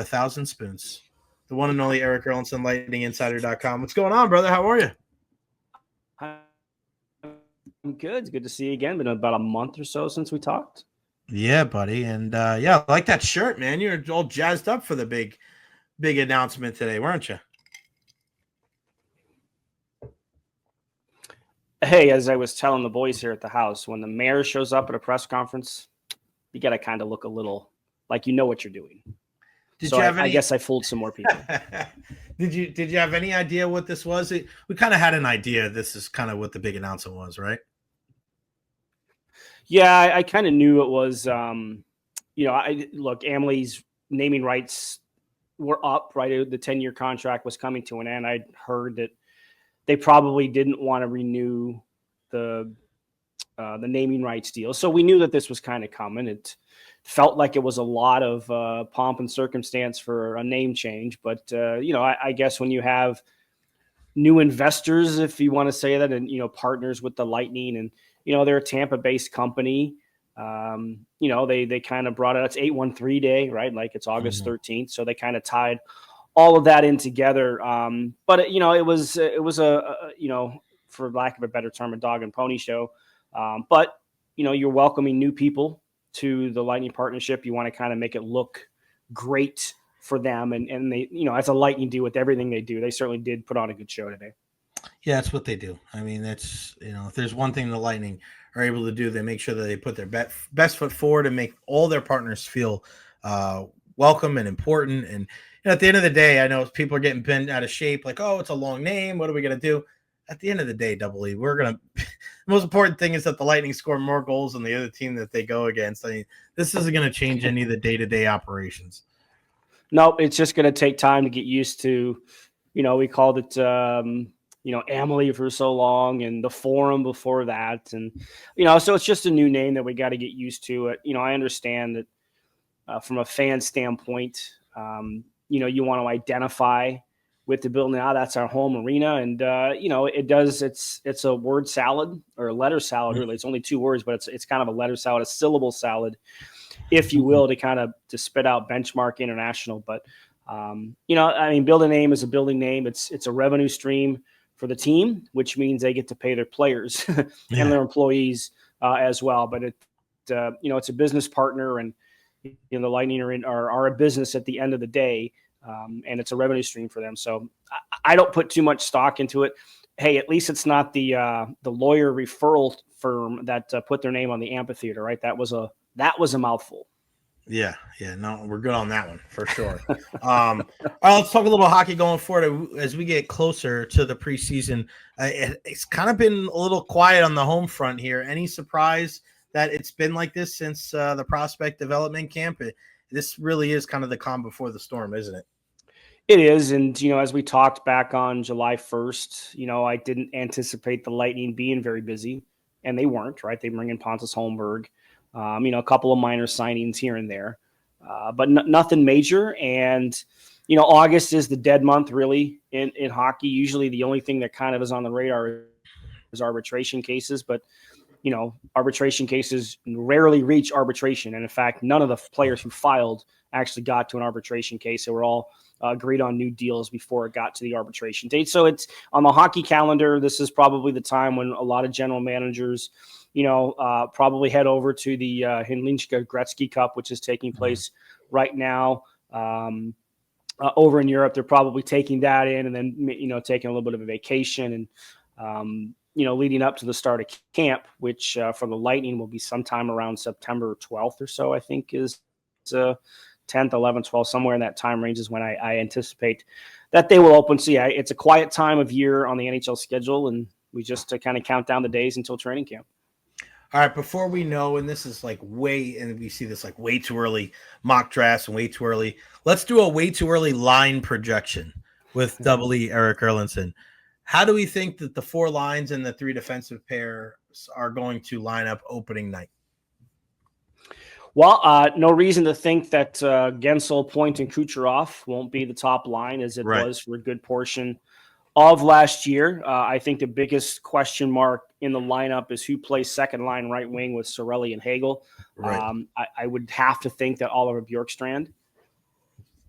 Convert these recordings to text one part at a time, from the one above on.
1,000 spoons. The one and only Erik Erlendsson, lightninginsider.com. What's going on, brother? How are you? I'm good. It's good to see you again. Been about a month or so since we talked. Yeah, buddy. And I like that shirt, man. You're all jazzed up for the big announcement today, weren't you? Hey, as I was telling the boys here at the house, when the mayor shows up at a press conference, you got to kind of look a little like you know what you're doing. I guess I fooled some more people. Did you have any idea what this was? We kind of had an idea. This is kind of what the big announcement was, right? Yeah, I kind of knew it was. Look, Amalie's naming rights were up. Right, the 10-year contract was coming to an end. I'd heard that they probably didn't want to renew the naming rights deal, so we knew that this was kind of coming. It felt like it was a lot of pomp and circumstance for a name change, but I guess when you have new investors, if you want to say that, and partners with the Lightning, and they're a Tampa-based company. They kind of brought it. It's 813 day, right? Like it's August 13th, so they kind of tied all of that in together. But it was a for lack of a better term, a dog and pony show. But you're welcoming new people to the Lightning partnership. You want to kind of make it look great for them, and they, as a Lightning do with everything they do, they certainly did put on a good show today. Yeah, that's what they do. I mean, that's if there's one thing the Lightning are able to do, they make sure that they put their best foot forward and make all their partners feel welcome and important. And at the end of the day, I know people are getting bent out of shape, like, oh, it's a long name. What are we gonna do? At the end of the day, Double E, we're gonna. The most important thing is that the Lightning score more goals than the other team that they go against. I mean, this isn't going to change any of the day-to-day operations. Nope, it's just going to take time to get used to. We called it, Amalie for so long, and the Forum before that, and so it's just a new name that we got to get used to. It. I understand that from a fan standpoint, you want to identify with the building. Now that's our home arena, and it does. It's a word salad or a letter salad. Really, it's only 2 words, but it's kind of a letter salad, a syllable salad, if you will, to spit out benchmark international. But build a name is a building name. It's a revenue stream for the team, which means they get to pay their players and their employees as well. But it's a business partner, and the Lightning are a business at the end of the day. And it's a revenue stream for them. So I don't put too much stock into it. Hey, at least it's not the lawyer referral firm that put their name on the amphitheater, right? That was a mouthful. Yeah. No, we're good on that one for sure. All right, let's talk a little hockey going forward as we get closer to the preseason. It's kind of been a little quiet on the home front here. Any surprise that it's been like this since the prospect development camp? This really is kind of the calm before the storm, isn't it? It is. And, as we talked back on July 1st, I didn't anticipate the Lightning being very busy, and they weren't, right? They bring in Pontus Holmberg, a couple of minor signings here and there, but nothing major. And, August is the dead month really in hockey. Usually the only thing that kind of is on the radar is arbitration cases, but arbitration cases rarely reach arbitration. And in fact, none of the players who filed actually got to an arbitration case. They were all agreed on new deals before it got to the arbitration date. So it's on the hockey calendar. This is probably the time when a lot of general managers, probably head over to the Hlinka Gretzky Cup, which is taking place right now over in Europe. They're probably taking that in and then, taking a little bit of a vacation and, leading up to the start of camp, which for the Lightning will be sometime around September 12th or so, I think is 10th, 11th, 12th, somewhere in that time range is when I anticipate that they will open. So, it's a quiet time of year on the NHL schedule, and we just kind of count down the days until training camp. All right, before we know, and this is and we see this way too early mock drafts and way too early, let's do a way too early line projection with Double E Erik Erlendsson. How do we think that the 4 lines and the 3 defensive pairs are going to line up opening night? Well, no reason to think that Gensel, Point, and Kucherov won't be the top line as it was for a good portion of last year. I think the biggest question mark in the lineup is who plays second line right wing with Sorelli and Hagel. Right. I would have to think that Oliver Bjorkstrand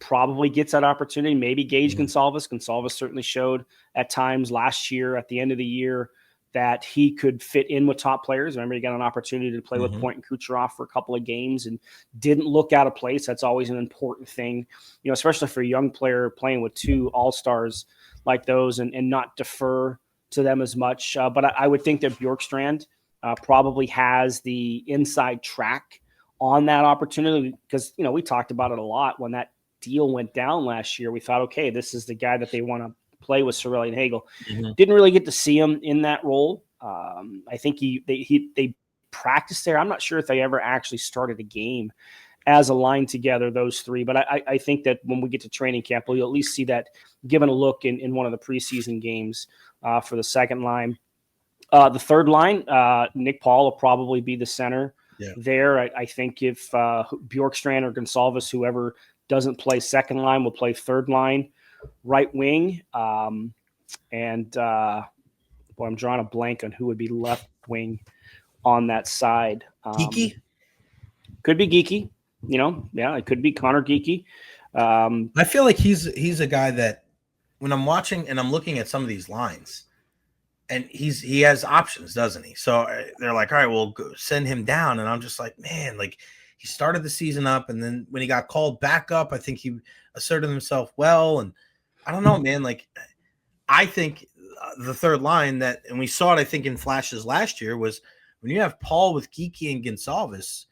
probably gets that opportunity. Maybe Gage Gonsalves. Gonsalves certainly showed at times last year, at the end of the year, that he could fit in with top players. Remember, he got an opportunity to play with Point and Kucherov for a couple of games and didn't look out of place. That's always an important thing, especially for a young player playing with two all-stars like those and not defer to them as much. But I would think that Bjorkstrand probably has the inside track on that opportunity because, we talked about it a lot when that deal went down last year. We thought, okay, this is the guy that they want to play with Cirelli and Hagel. Didn't really get to see him in that role. I think they practiced there. I'm not sure if they ever actually started a game as a line together, those three. But I think that when we get to training camp, we'll at least see that given a look in one of the preseason games for the second line. The third line, Nick Paul will probably be the center there. I think if Bjorkstrand or Gonsalves, whoever doesn't play second line, will play third line, right wing. I'm drawing a blank on who would be left wing on that side. Geeky? Could be Geeky. It could be Connor Geeky. I feel like he's a guy that when I'm watching and I'm looking at some of these lines, and he has options, doesn't he? So they're like, all right, we'll go send him down. And I'm just like, man, like he started the season up. And then when he got called back up, I think he asserted himself well. And I don't know, man, like I think the third line and we saw it, I think in flashes last year was when you have Paul with Geeky and Gonsalves,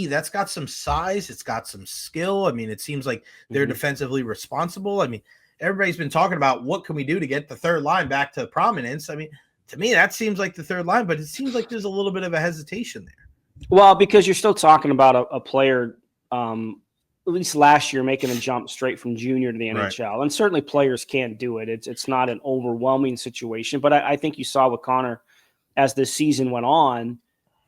that's got some size. It's got some skill. I mean, it seems like they're defensively responsible. I mean, everybody's been talking about what can we do to get the third line back to prominence. I mean, to me, that seems like the third line, but it seems like there's a little bit of a hesitation there. Well, because you're still talking about a player, at least last year, making a jump straight from junior to the NHL. Right. And certainly players can't do it. It's not an overwhelming situation. But I think you saw with Connor as the season went on,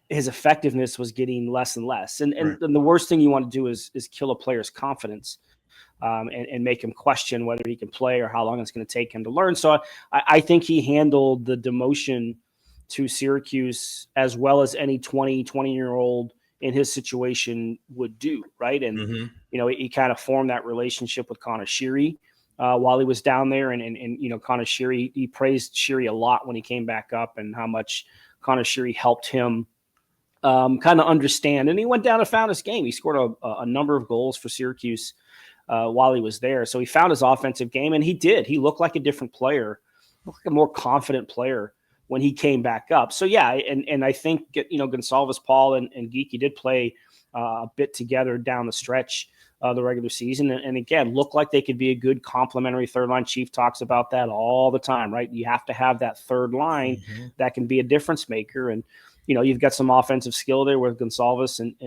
his effectiveness was getting less and less. And the worst thing you want to do is kill a player's confidence. And make him question whether he can play or how long it's going to take him to learn. So I think he handled the demotion to Syracuse as well as any 20-year-old in his situation would do, right? And, he kind of formed that relationship with Connor Sheary while he was down there. And Connor Sheary, he praised Sheary a lot when he came back up and how much Connor Sheary helped him kind of understand. And he went down and found his game. He scored a number of goals for Syracuse while he was there. So he found his offensive game, and he did. He looked like a different player, looked like a more confident player when he came back up. So, yeah, and I think, Gonsalves, Paul, and Geeky did play a bit together down the stretch of the regular season. And again, looked like they could be a good complementary third line. Chief talks about that all the time, right? You have to have that third line that can be a difference maker. And, you've got some offensive skill there with Gonsalves and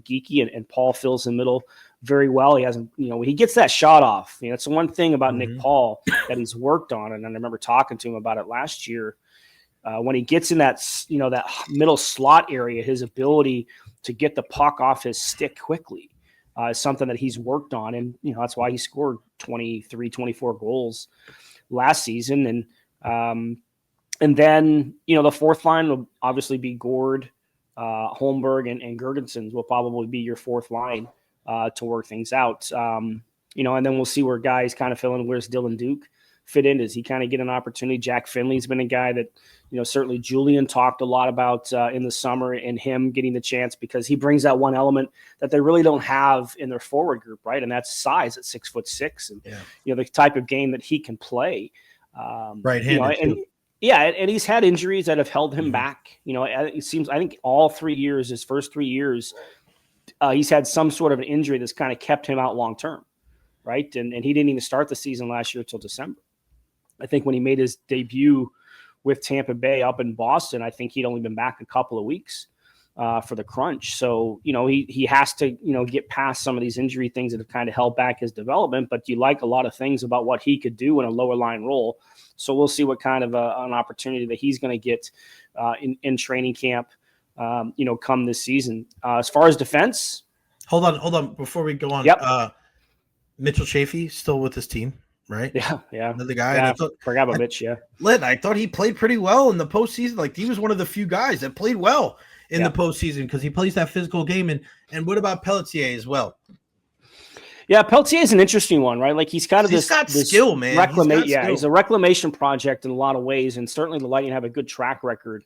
Geeky, and Paul fills the middle very well. He hasn't, he gets that shot off. It's the one thing about Nick Paul that he's worked on. And I remember talking to him about it last year. When he gets in that, that middle slot area, his ability to get the puck off his stick quickly is something that he's worked on. And, that's why he scored 23, 24 goals last season. And then, the fourth line will obviously be Gord, Holmberg, and Gergensons will probably be your fourth line to work things out. And then we'll see where guys kind of fill in. Where's Dylan Duke fit in? Does he kind of get an opportunity? Jack Finley's been a guy that, certainly Julian talked a lot about in the summer, and him getting the chance because he brings that one element that they really don't have in their forward group, right? And that's size at 6'6", and the type of game that he can play. Right-handed. And he's had injuries that have held him back. It seems, I think all 3 years, his first 3 years, he's had some sort of an injury that's kind of kept him out long-term, right? And he didn't even start the season last year until December. I think when he made his debut with Tampa Bay up in Boston, I think he'd only been back a couple of weeks for the crunch. So, he has to, get past some of these injury things that have kind of held back his development, but you like a lot of things about what he could do in a lower line role. So we'll see what kind of an opportunity that he's going to get in training camp, come this season. As far as defense. Hold on. Before we go on, Mitchell Chaffee still with his team, right? Yeah. Another guy. Yeah, forgot about Mitch, yeah. I thought he played pretty well in the postseason. Like, he was one of the few guys that played well in the postseason because he plays that physical game. And what about Pelletier as well? Yeah, Peltier is an interesting one, right? Like he's kind of He's got skill, man. He's a reclamation project in a lot of ways, and certainly the Lightning have a good track record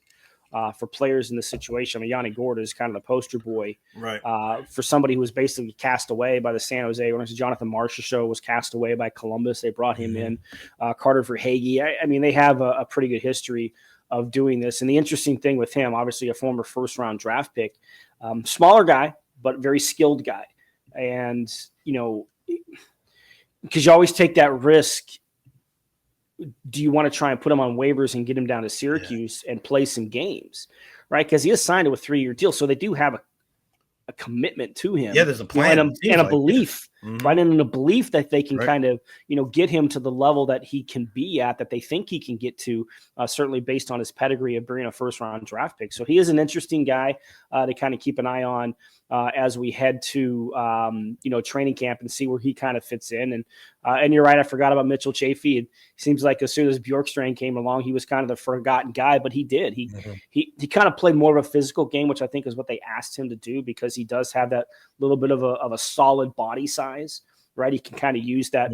for players in this situation. I mean, Yanni Gorda is kind of the poster boy, right? For somebody who was basically cast away by the San Jose. When Jonathan Marchessault was cast away by Columbus, they brought him in. Carter Verhaeghe. I mean, they have a pretty good history of doing this. And the interesting thing with him, obviously a former first-round draft pick, smaller guy, but very skilled guy. And, you know, because you always take that risk. Do you want to try and put him on waivers and get him down to Syracuse and play some games, right? Because he is signed to a 3-year deal. So they do have a commitment to him. Yeah, there's a plan and a belief, right? And a belief that they can kind of, you know, get him to the level that he can be at, that they think he can get to, certainly based on his pedigree of being a first-round draft pick. So he is an interesting guy to kind of keep an eye on as we head to, you know, training camp and see where he kind of fits in. And you're right, I forgot about Mitchell Chaffee. It seems like as soon as Bjorkstrand came along, he was kind of the forgotten guy, but he did. He kind of played more of a physical game, which I think is what they asked him to do, because he does have that little bit of a solid body size, right? He can kind of use that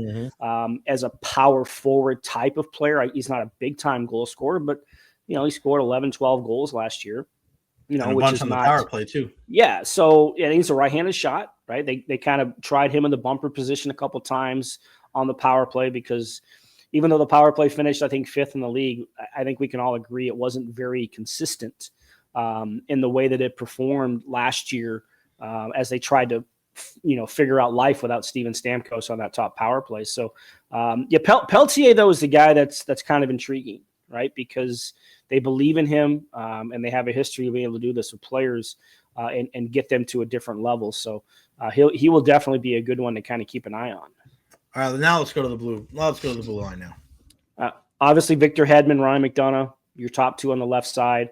as a power forward type of player. He's not a big time goal scorer, but, you know, he scored 11, 12 goals last year. You know, and a which bunch is on not the power play too. Yeah, so he's a right-handed shot, right? They kind of tried him in the bumper position a couple times on the power play, because even though the power play finished, I think, 5th in the league, I think we can all agree it wasn't very consistent in the way that it performed last year as they tried to, you know, figure out life without Steven Stamkos on that top power play. So, Peltier, though, is the guy that's kind of intriguing, right? Because they believe in him, and they have a history of being able to do this with players and get them to a different level. So he will definitely be a good one to kind of keep an eye on. All right, now let's go to the blue. Let's go to the blue line now. Obviously, Victor Hedman, Ryan McDonough, your top two on the left side.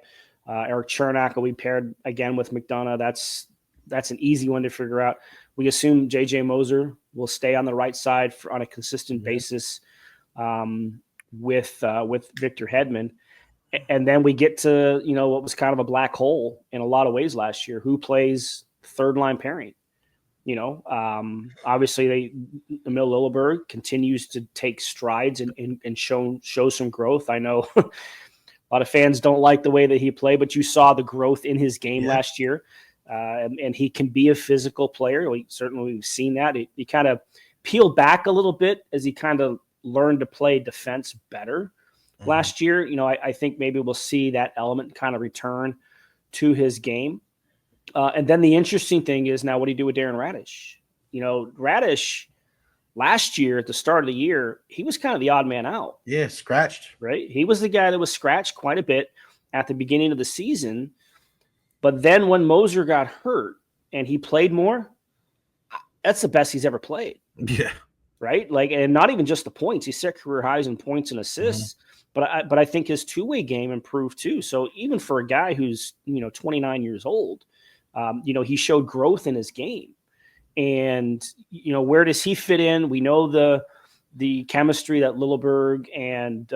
Erik Chernak will be paired again with McDonough. That's an easy one to figure out. We assume J.J. Moser will stay on the right side on a consistent basis with Victor Hedman. And then we get to, you know, what was kind of a black hole in a lot of ways last year. Who plays third line pairing? You know, obviously Emil Lilleberg continues to take strides and show some growth. I know a lot of fans don't like the way that he played, but you saw the growth in his game last year. And he can be a physical player. We've seen that. He kind of peeled back a little bit as he kind of learned to play defense better last year. You know, I think maybe we'll see that element kind of return to his game. And then the interesting thing is now what do you do with Darren Radish? You know, Radish last year at the start of the year, he was kind of the odd man out. Yeah, scratched. Right? He was the guy that was scratched quite a bit at the beginning of the season. But then when Moser got hurt and he played more, that's the best he's ever played. Yeah. Right? Like, and not even just the points. He set career highs in points and assists. But I think his two-way game improved too. So even for a guy who's, you know, 29 years old, you know, he showed growth in his game. And, you know, where does he fit in? We know the chemistry that Lilleberg and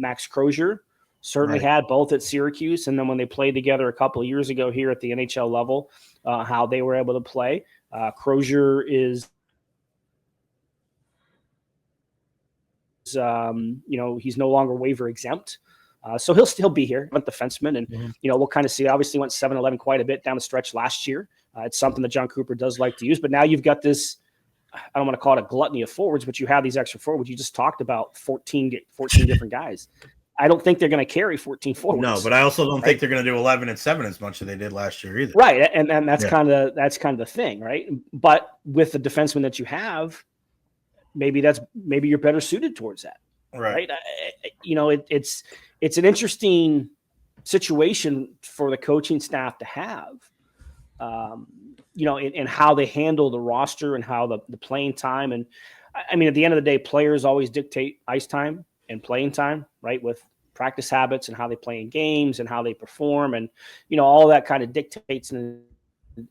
Max Crozier certainly had both at Syracuse. And then when they played together a couple of years ago here at the NHL level, how they were able to play. Crozier is, you know, he's no longer waiver exempt. So he'll still be here, but defenseman. And, you know, we'll kind of see, obviously went 7-11 quite a bit down the stretch last year. It's something that John Cooper does like to use, but now you've got this, I don't want to call it a gluttony of forwards, but you have these extra forwards. You just talked about 14 different guys. I don't think they're going to carry 14 forwards. No, but I also don't think they're going to do 11 and 7 as much as they did last year either. Right. And that's kind of the thing. Right. But with the defenseman that you have, maybe you're better suited towards that. Right. You know, it's an interesting situation for the coaching staff to have, you know, in how they handle the roster and how the playing time. And I mean, at the end of the day, players always dictate ice time and playing time, right? With practice habits and how they play in games and how they perform. And, you know, all that kind of dictates in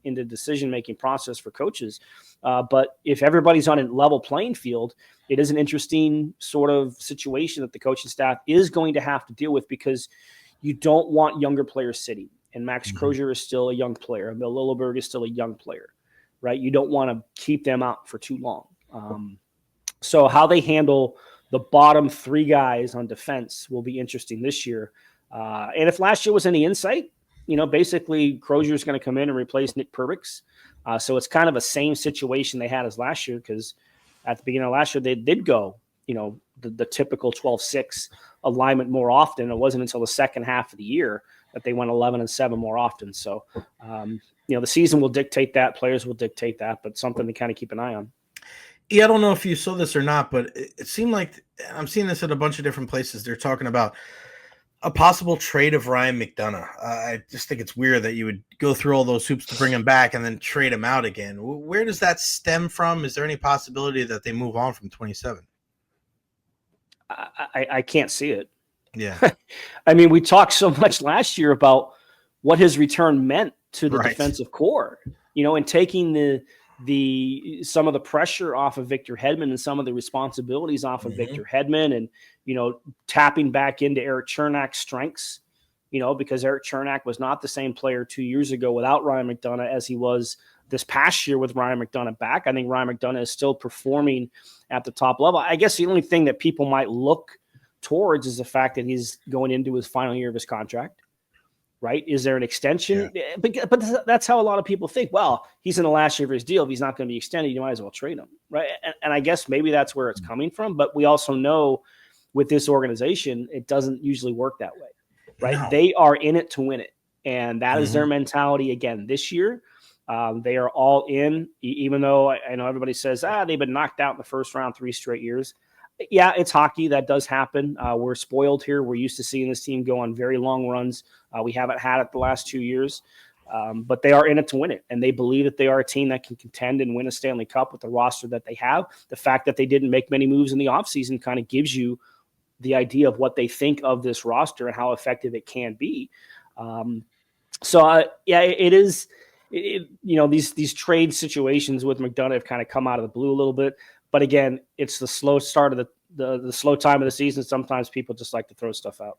the decision-making process for coaches. But if everybody's on a level playing field, it is an interesting sort of situation that the coaching staff is going to have to deal with, because you don't want younger players sitting. And Max Crozier is still a young player. Emil Lilleberg is still a young player, right? You don't want to keep them out for too long. So how they handle the bottom 3 guys on defense will be interesting this year. And if last year was any insight, basically Crozier is going to come in and replace Nick Perbix. So it's kind of a same situation they had as last year, because at the beginning of last year, they did go, the typical 12-6 alignment more often. It wasn't until the second half of the year that they went 11-7 more often. So, the season will dictate that. Players will dictate that, but something to kind of keep an eye on. Yeah, I don't know if you saw this or not, but it seemed like I'm seeing this at a bunch of different places. They're talking about a possible trade of Ryan McDonagh. I just think it's weird that you would go through all those hoops to bring him back and then trade him out again. Where does that stem from? Is there any possibility that they move on from 27? I can't see it. Yeah. I mean, we talked so much last year about what his return meant to the defensive core, and taking some of the pressure off of Victor Hedman and some of the responsibilities off of Victor Hedman, and, tapping back into Erik Chernak's strengths, because Erik Chernak was not the same player 2 years ago without Ryan McDonagh as he was this past year with Ryan McDonagh back. I think Ryan McDonagh is still performing at the top level. I guess the only thing that people might look towards is the fact that he's going into his final year of his contract. Right? Is there an extension? Yeah. But that's how a lot of people think. Well, he's in the last year of his deal. If he's not going to be extended, you might as well trade him. Right? And I guess maybe that's where it's coming from. But we also know with this organization, it doesn't usually work that way. Right? No. They are in it to win it. And that is their mentality again this year. They are all in, even though I know everybody says, they've been knocked out in the first round 3 straight years. Yeah, it's hockey. That does happen. We're spoiled here. We're used to seeing this team go on very long runs. We haven't had it the last 2 years, but they are in it to win it. And they believe that they are a team that can contend and win a Stanley Cup with the roster that they have. The fact that they didn't make many moves in the offseason kind of gives you the idea of what they think of this roster and how effective it can be. It is, these trade situations with McDonagh have kind of come out of the blue a little bit. But again, it's the slow start of the slow time of the season. Sometimes people just like to throw stuff out.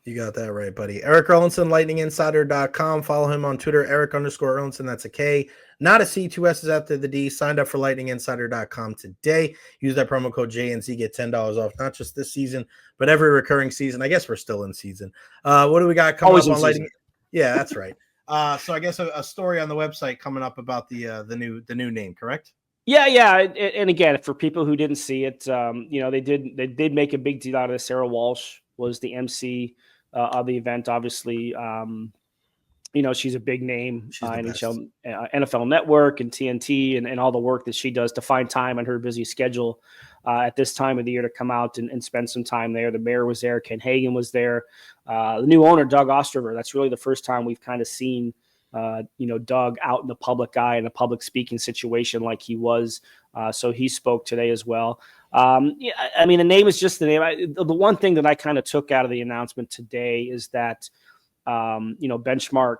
You got that right, buddy. Erik Erlendsson, lightninginsider.com. Follow him on Twitter, Erik_Erlendsson. That's a K, not a C. 2 S's after the D. Signed up for lightninginsider.com today. Use that promo code JNC, get $10 off, not just this season, but every recurring season. I guess we're still in season. What do we got coming up on Lightning? Yeah, that's right. So I guess a story on the website coming up about the new name, correct? Yeah. And again, for people who didn't see it, they did make a big deal out of it. Sarah Walsh was the MC of the event. Obviously, she's a big name, NHL, NFL Network and TNT and all the work that she does to find time on her busy schedule at this time of the year to come out and spend some time there. The mayor was there. Ken Hagen was there. The new owner, Doug Ostrover. That's really the first time we've kind of seen Doug out in the public eye in a public speaking situation like he was. So he spoke today as well. The name is just the name. The one thing that I kind of took out of the announcement today is that, Benchmark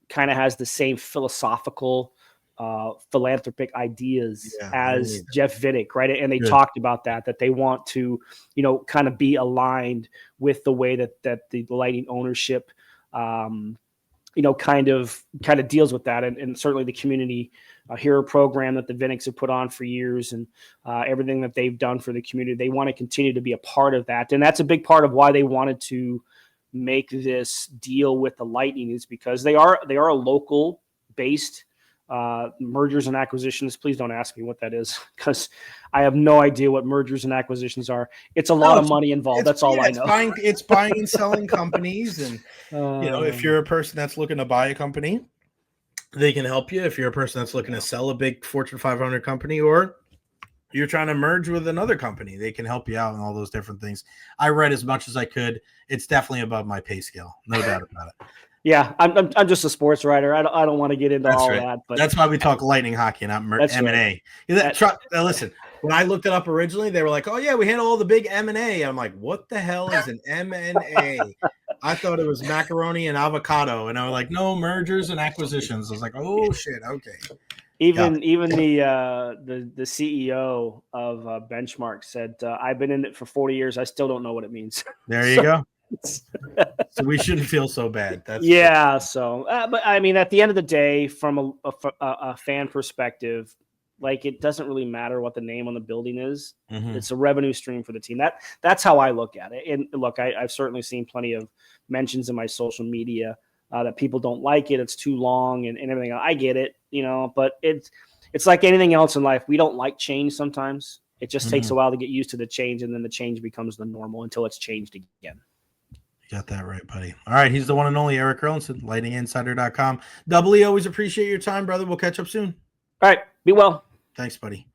kind of has the same philosophical, philanthropic ideas as Jeff Vinik, right? And they talked about that they want to, kind of be aligned with the way that the Lightning ownership, kind of deals with that. And certainly the community hero program that the Viniks have put on for years and everything that they've done for the community, they want to continue to be a part of that. And that's a big part of why they wanted to make this deal with the Lightning, is because they are a local based mergers and acquisitions. Please don't ask me what that is, because I have no idea what mergers and acquisitions are. It's a lot of money involved. That's all I know. It's buying and selling companies. And, if you're a person that's looking to buy a company, they can help you. If you're a person that's looking to sell a big Fortune 500 company, or you're trying to merge with another company, they can help you out in all those different things. I read as much as I could. It's definitely above my pay scale. No doubt about it. Yeah, I'm just a sports writer. I don't want to get into all that. But that's why we talk Lightning hockey, not M&A. Listen, when I looked it up originally, they were like, "Oh yeah, we handle all the big M&A." I'm like, "What the hell is an M&A?" I thought it was macaroni and avocado, and I was like, "No, mergers and acquisitions." I was like, "Oh shit, okay." Even the CEO of Benchmark said, "I've been in it for 40 years. I still don't know what it means." There you go. So we shouldn't feel so bad. That's yeah. So, but I mean, at the end of the day, from a fan perspective, like it doesn't really matter what the name on the building is. Mhm. It's a revenue stream for the team. That's how I look at it. And look, I've certainly seen plenty of mentions in my social media that people don't like it. It's too long and everything. I get it, but it's like anything else in life. We don't like change sometimes. It just takes a while to get used to the change, and then the change becomes the normal until it's changed again. You got that right, buddy. All right, he's the one and only Erik Erlendsson, lightninginsider.com. Double E, always appreciate your time, brother. We'll catch up soon. All right, be well. Thanks, buddy.